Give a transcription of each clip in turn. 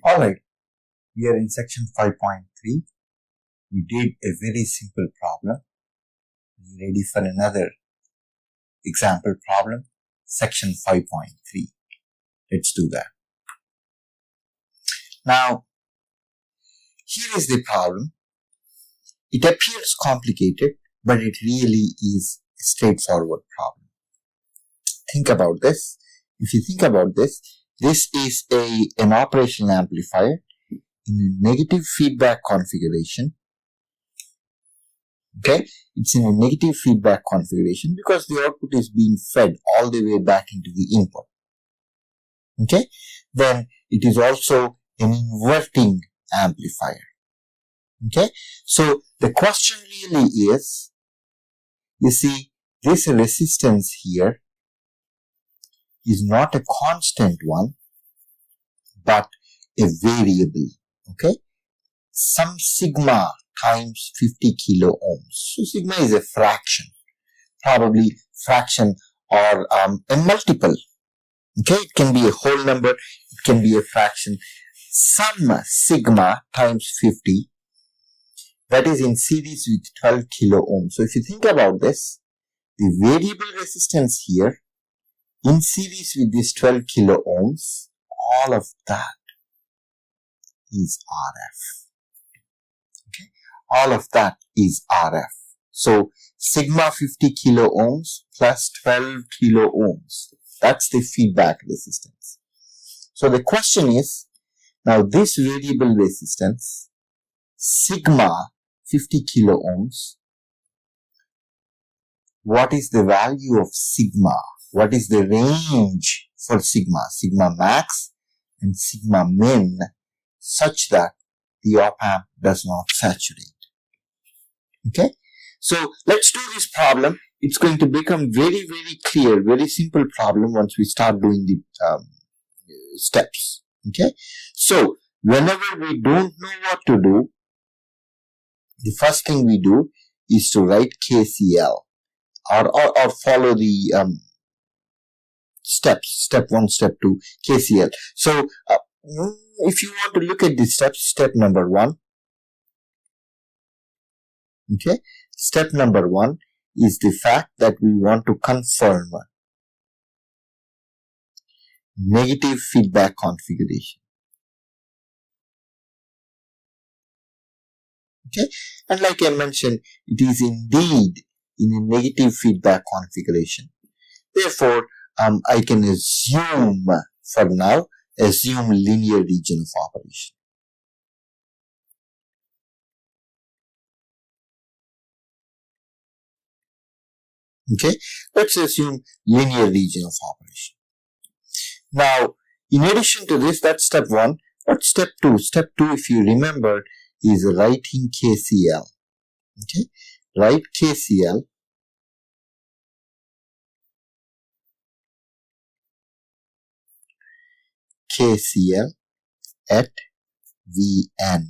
Alright, we are in section 5.3. We did a very simple problem. Are you ready for another example problem? Section 5.3. Let's do that. Now, here is the problem. It appears complicated, but it really is a straightforward problem. Think about this. If you think about this, this is an operational amplifier in a negative feedback configuration. Okay, it's in a negative feedback configuration because the output is being fed all the way back into the input. Okay, then it is also an inverting amplifier. Okay, so the question really is, you see, this resistance here is not a constant one, but a variable. Okay, some sigma times 50 kilo ohms. So sigma is a fraction, probably fraction or a multiple. Okay, it can be a whole number, it can be a fraction. Some sigma times 50, that is in series with 12 kilo ohms. So if you think about this, the variable resistance here in series with this 12 kilo ohms, all of that is RF. Okay, all of that is RF. So sigma 50 kilo ohms plus 12 kilo ohms. That's the feedback resistance. So the question is, now this variable resistance, sigma 50 kilo ohms, what is the value of sigma? What is the range for sigma? Sigma max and sigma min, such that the op-amp does not saturate. Okay, so let's do this problem. It's going to become very, very clear, very simple problem once we start doing the steps. Okay, so whenever we don't know what to do, the first thing we do is to write KCL or follow the steps, step 1, step 2, KCL. So if you want to look at the steps, step number 1, okay, step number 1 is the fact that we want to confirm negative feedback configuration. Okay, and like I mentioned, it is indeed in a negative feedback configuration. Therefore, I can assume, for now, assume linear region of operation. Okay, let's assume linear region of operation. Now, in addition to this, that's step 1. What's step 2? Step 2, if you remember, is writing KCL. Okay, write KCL. KCL at Vn.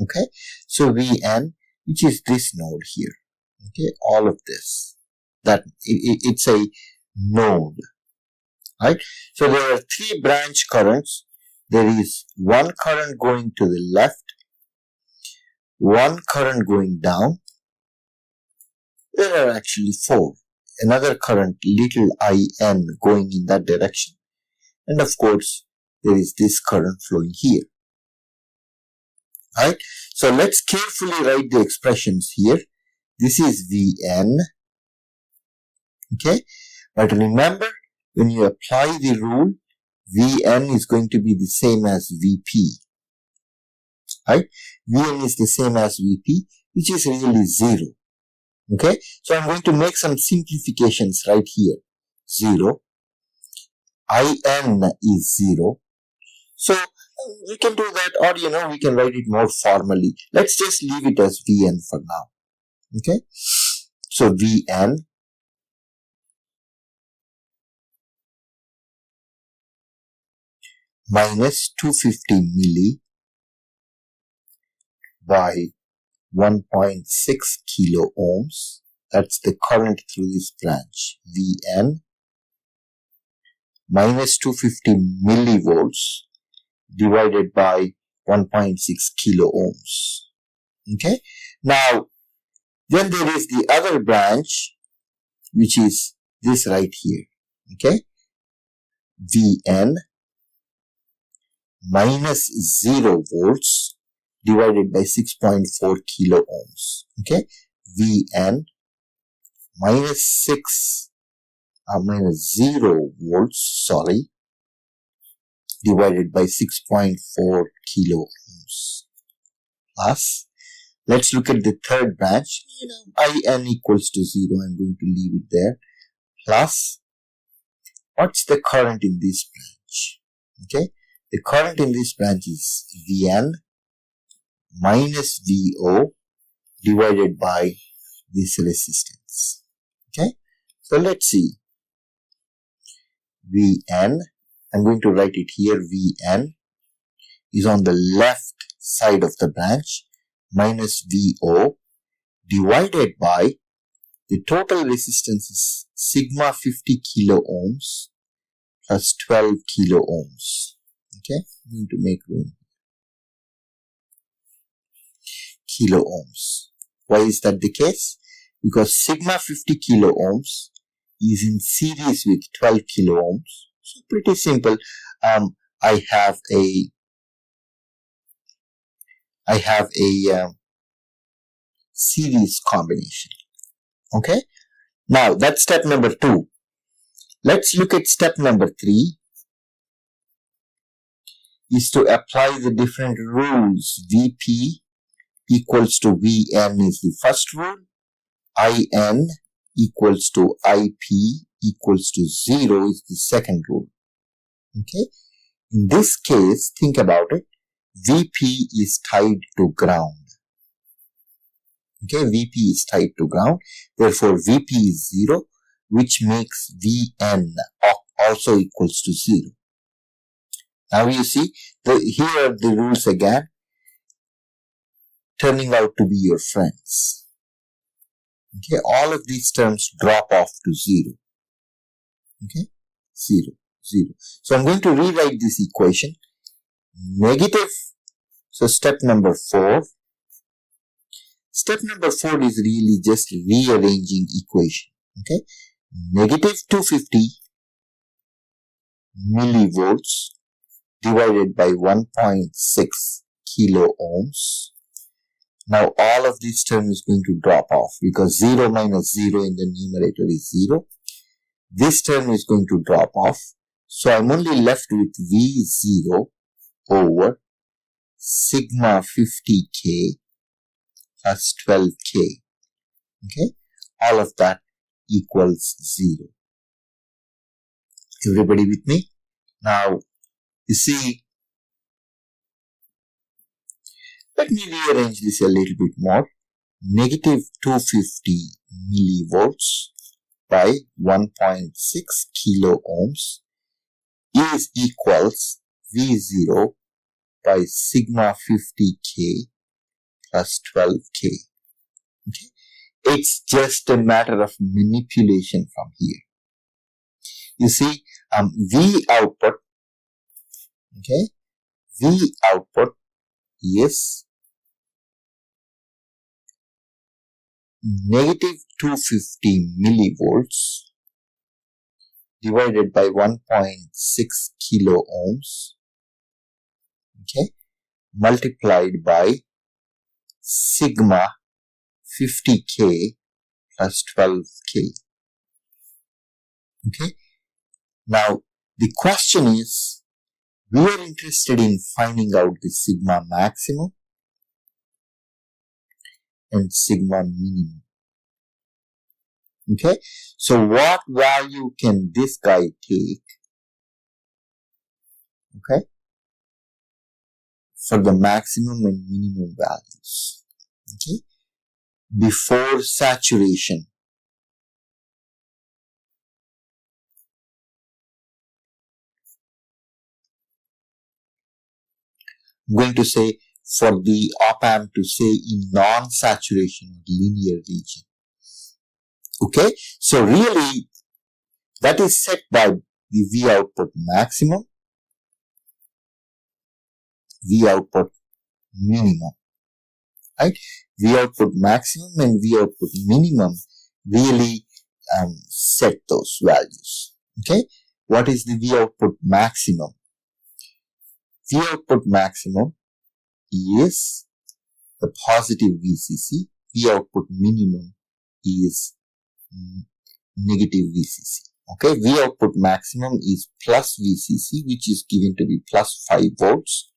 Okay, so Vn, which is this node here. Okay, all of this, that it's a node, right? So there are 3 branch currents. There is one current going to the left, one current going down. There are actually 4. Another current, little in, going in that direction. And of course, there is this current flowing here. Right? So let's carefully write the expressions here. This is Vn. Okay? But remember, when you apply the rule, Vn is going to be the same as Vp. Right? Vn is the same as Vp, which is really 0. Okay? So I'm going to make some simplifications right here. 0. In is 0. So we can do that, or we can write it more formally. Let's just leave it as Vn for now. Okay? So Vn minus 250 milli by 1.6 kilo ohms. That's the current through this branch. Vn minus 250 millivolts divided by 1.6 kilo ohms. Okay. Now, then there is the other branch, which is this right here. Okay. Vn minus 0 volts divided by 6.4 kilo ohms. Okay. Vn minus 0 volts, divided by 6.4 kilo ohms. Plus, let's look at the third branch. In equals to 0. I'm going to leave it there. Plus, what's the current in this branch? Okay. The current in this branch is Vn minus Vo divided by this resistance. Okay. So let's see. Vn, I'm going to write it here. Vn is on the left side of the branch minus Vo divided by the total resistance is sigma 50 kilo ohms plus 12 kilo ohms. Okay, I'm going to make room. Kilo ohms. Why is that the case? Because sigma 50 kilo ohms is in series with 12 kilo ohms. So pretty simple. I have a series combination. Okay. Now that's step number 2. Let's look at step number 3. Is to apply the different rules. Vp equals to Vn is the first rule. In equals to Ip equals to 0 is the second rule. Okay. In this case, think about it. Vp is tied to ground. Okay. Vp is tied to ground. Therefore, Vp is 0, which makes Vn also equals to 0. Now you see, here are the rules again, turning out to be your friends. Okay, all of these terms drop off to 0. Okay, 0, 0. So I'm going to rewrite this equation. Negative, so step number 4. Step number 4 is really just rearranging equation. Okay, negative 250 millivolts divided by 1.6 kilo ohms. Now all of this term is going to drop off because 0 minus 0 in the numerator is 0. This term is going to drop off. So I'm only left with V0 over sigma 50k plus 12k. Okay. All of that equals 0. Everybody with me? Now, you see, let me rearrange this a little bit more. Negative 250 millivolts by 1.6 kilo ohms is equals V0 by sigma 50k plus 12k. Okay. It's just a matter of manipulation from here. You see, V output, okay, V output is negative 250 millivolts divided by 1.6 kilo ohms, okay, multiplied by sigma 50k plus 12k. Okay. Now, the question is, we are interested in finding out the sigma maximum and sigma minimum. Okay. So, what value can this guy take, okay, for the maximum and minimum values, okay, before saturation? I'm going to say for the op-amp to say in non-saturation or linear region. Okay, so really that is set by the V output maximum V output minimum, right? V output maximum and V output minimum really set those values. Okay, what is the V output maximum? V output maximum is the positive VCC. V output minimum is negative VCC. Okay, V output maximum is plus VCC, which is given to be plus 5 volts.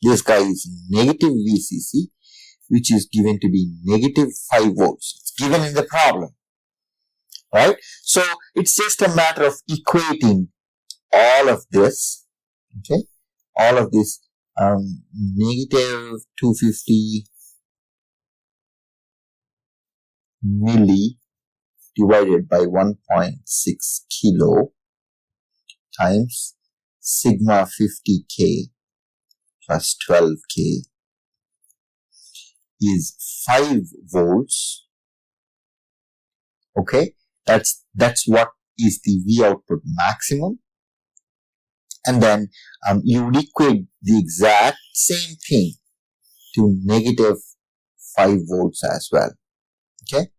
This guy is negative VCC, which is given to be negative 5 volts. It's given in the problem, right? So it's just a matter of equating all of this, okay? All of this negative 250 milli divided by 1.6 kilo times sigma 50K plus 12K is 5 volts. Okay, that's what is the V output maximum. And then you would equate the exact same thing to negative 5 volts as well. Okay,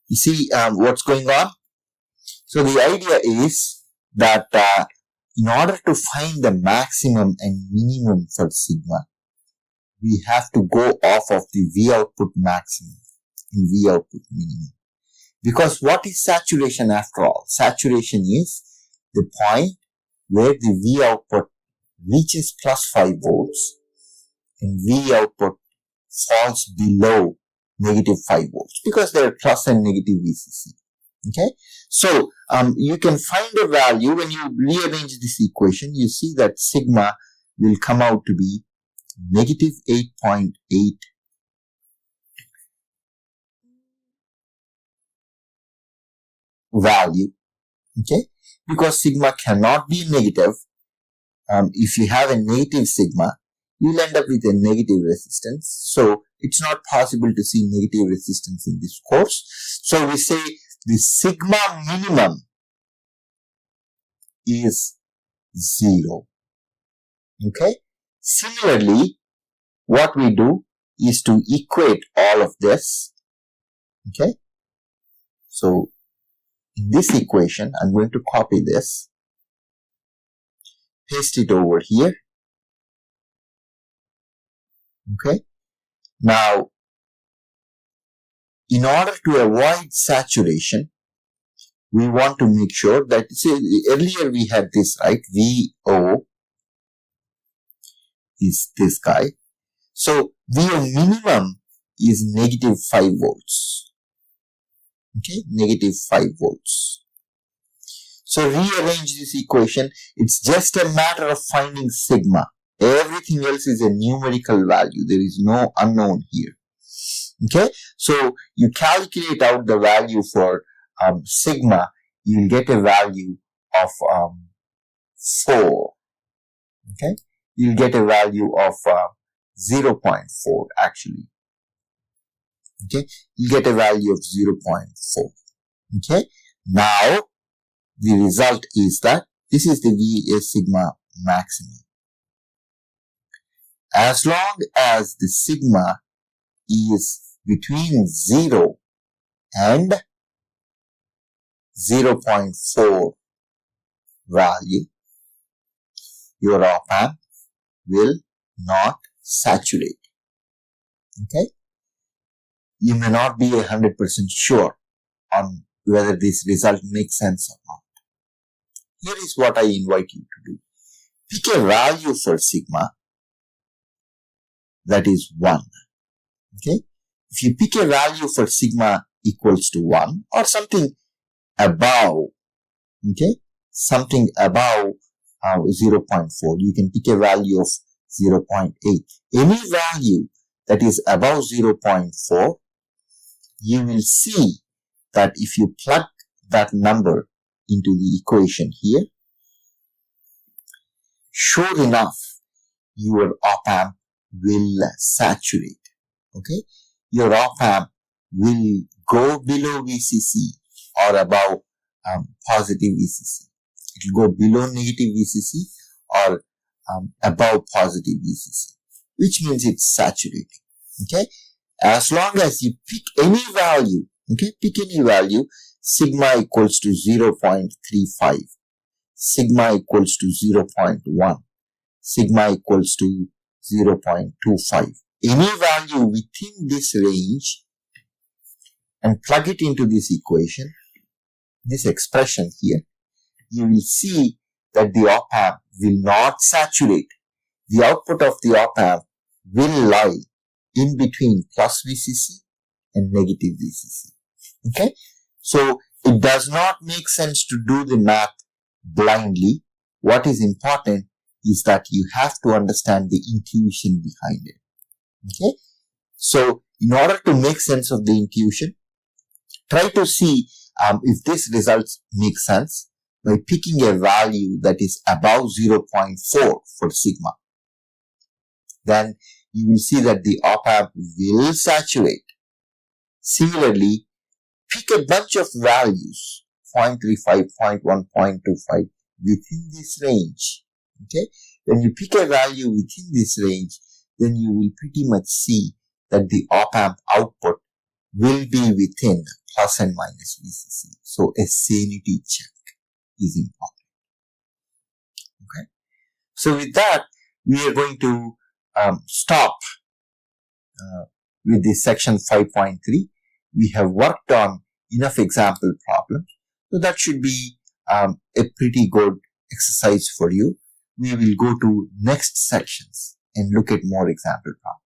you see what's going on? So the idea is that in order to find the maximum and minimum for sigma, we have to go off of the V output maximum and V output minimum. Because what is saturation after all? Saturation is the point where the V output reaches plus 5 volts and V output falls below negative 5 volts because there are plus and negative VCC. Okay, so you can find a value when you rearrange this equation. You see that sigma will come out to be negative 8.8 value. Okay, because sigma cannot be negative. If you have a negative sigma, you'll end up with a negative resistance. So it's not possible to see negative resistance in this course. So we say the sigma minimum is 0. Okay. Similarly, what we do is to equate all of this. Okay. So in this equation, I'm going to copy this, paste it over here. Okay. Now, in order to avoid saturation, we want to make sure that, see, earlier we had this, right? VO is this guy. So, VO minimum is negative 5 volts. Okay, negative 5 volts. So, rearrange this equation. It's just a matter of finding sigma. Everything else is a numerical value. There is no unknown here. Okay, so you calculate out the value for sigma, you'll get a value of 4. Okay, you'll get a value of 0.4 actually. Okay, you get a value of 0.4. Okay, now the result is that this is the VA sigma maximum. As long as the sigma is between 0 and 0.4 value, your op-amp will not saturate. Okay? You may not be 100% sure on whether this result makes sense or not. Here is what I invite you to do. Pick a value for sigma that is 1. Okay? If you pick a value for sigma equals to 1 or something above, okay, something above 0.4, you can pick a value of 0.8. Any value that is above 0.4, you will see that if you plug that number into the equation here, sure enough, your op-amp will saturate. Okay, your op-amp will go below VCC or above positive VCC. It will go below negative VCC or above positive VCC, which means it's saturating. Okay. As long as you pick any value, sigma equals to 0.35, sigma equals to 0.1, sigma equals to 0.25. Any value within this range and plug it into this equation, this expression here, you will see that the op-amp will not saturate. The output of the op-amp will lie in between plus VCC and negative VCC. Okay? So, it does not make sense to do the math blindly. What is important is that you have to understand the intuition behind it. Okay? So, in order to make sense of the intuition, try to see if this results make sense by picking a value that is above 0.4 for sigma. Then you will see that the op-amp will saturate. Similarly, pick a bunch of values, 0.35, 0.1, 0.25 within this range. Okay? When you pick a value within this range, then you will pretty much see that the op-amp output will be within plus and minus VCC. So a sanity check is important. Okay. So with that, we are going to stop with this section 5.3. We have worked on enough example problems. So that should be a pretty good exercise for you. We will go to next sections and look at more example problems.